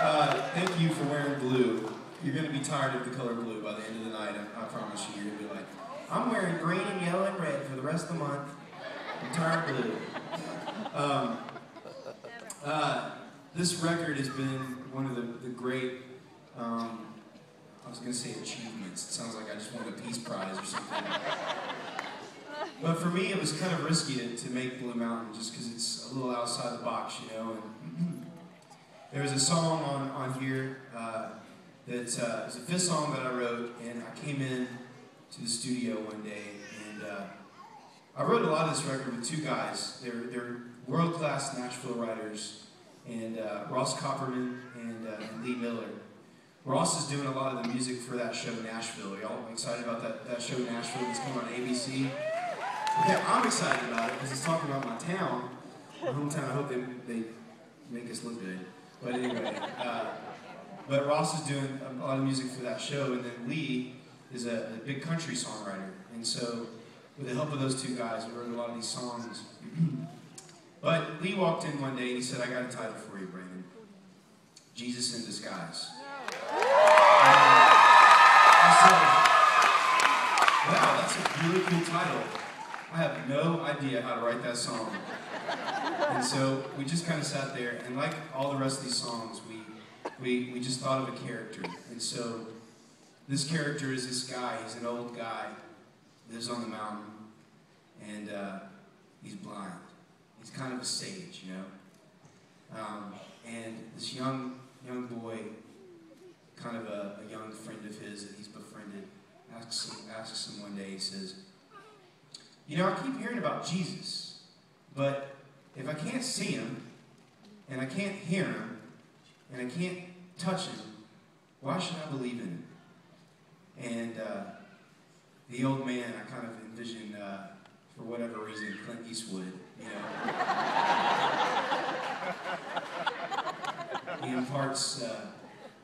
Thank you for wearing blue. You're going to be tired of the color blue by the end of the night. I promise you. You're going to be like, I'm wearing green and yellow and red for the rest of the month. I'm tired of blue. This record has been one of the great, I was going to say achievements. It sounds like I just won a Peace Prize or something. But for me, it was kind of risky to make Blue Mountain just because it's a little outside the box, you know. And there was a song on here it's a fifth song that I wrote, and I came in to the studio one day, and I wrote a lot of this record with two guys. They're world-class Nashville writers, and Ross Copperman and Lee Miller. Ross is doing a lot of the music for that show Nashville. Are y'all excited about that show Nashville that's coming on ABC? Okay, I'm excited about it because it's talking about my town, my hometown. I hope they make us look good. But anyway, but Ross is doing a lot of music for that show, and then Lee is a big country songwriter. And so, with the help of those two guys, we wrote a lot of these songs. But Lee walked in one day and he said, I got a title for you, Brandon. Jesus in Disguise. I said, wow, that's a really cool title. I have no idea how to write that song. And so we just kind of sat there, and like all the rest of these songs, we just thought of a character. And so this character is this guy. He's an old guy, lives on the mountain, and he's blind. He's kind of a sage, you know. And this young boy, kind of a young friend of his that he's befriended, asks him one day, he says, you know, I keep hearing about Jesus, but if I can't see him, and I can't hear him, and I can't touch him, why should I believe in him? And the old man, I kind of envision, for whatever reason, Clint Eastwood, you know. He imparts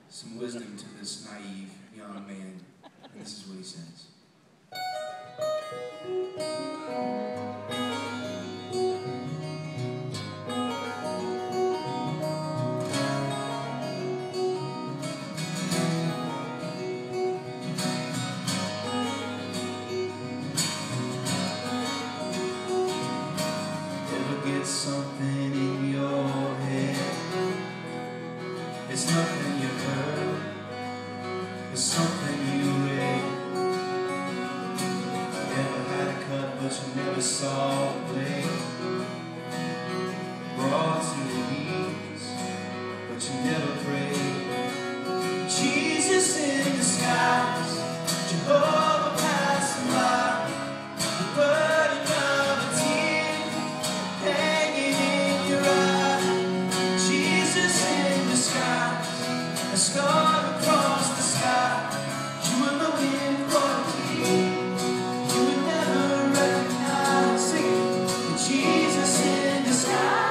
some wisdom to this naive young man, and this is what he says. Something in your head, it's nothing you've heard, it's something you read. Never had a cut, but you never saw a blade. Brought to your knees, but you never prayed. Jesus in disguise, Jehovah passing by, the burden of a tear hanging in your eye. Jesus in disguise, a star across the sky. You were looking for a key you would never recognize. Sing it. Jesus in disguise.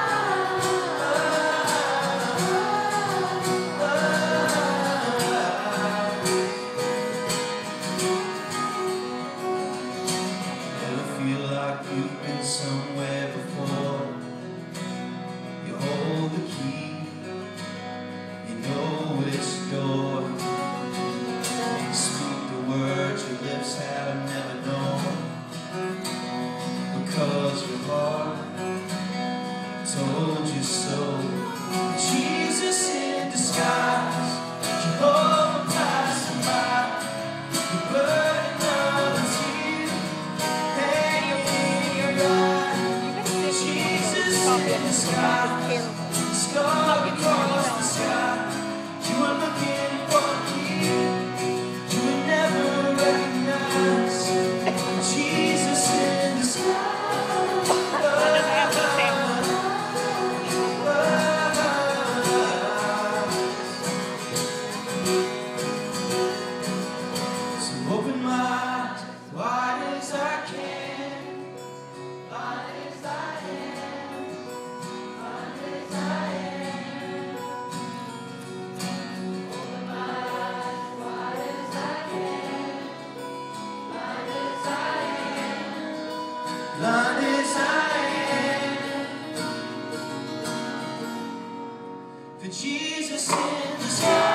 Jesus in the sky.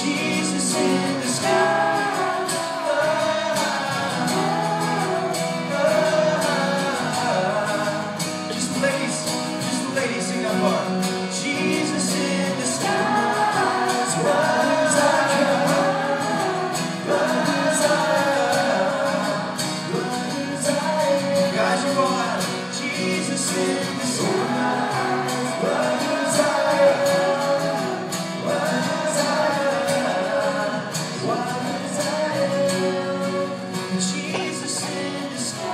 Jesus in the sky. Just the ladies sing that part. Jesus in the sky. It's what desire. Guys, you all out. Jesus in the sky. What desire. Jesus in the sky.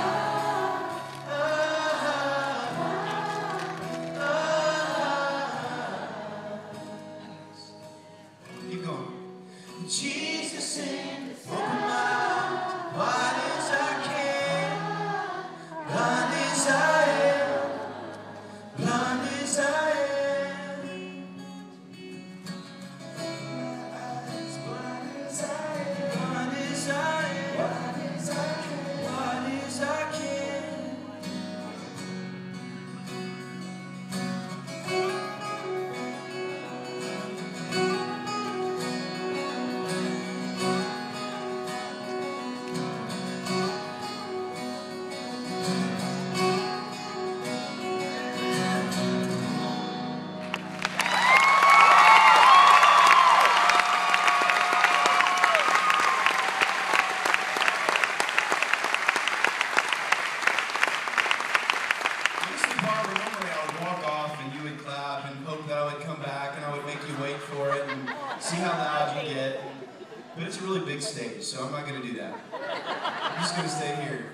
Keep going. Jesus in the sky. Open my eyes, wide as I can, blind as I am, blind as I am. Blind as I am, blind as I am, blind as I can, blind as I can. For it and see how loud you get. But it's a really big stage, so I'm not going to do that. I'm just going to stay here.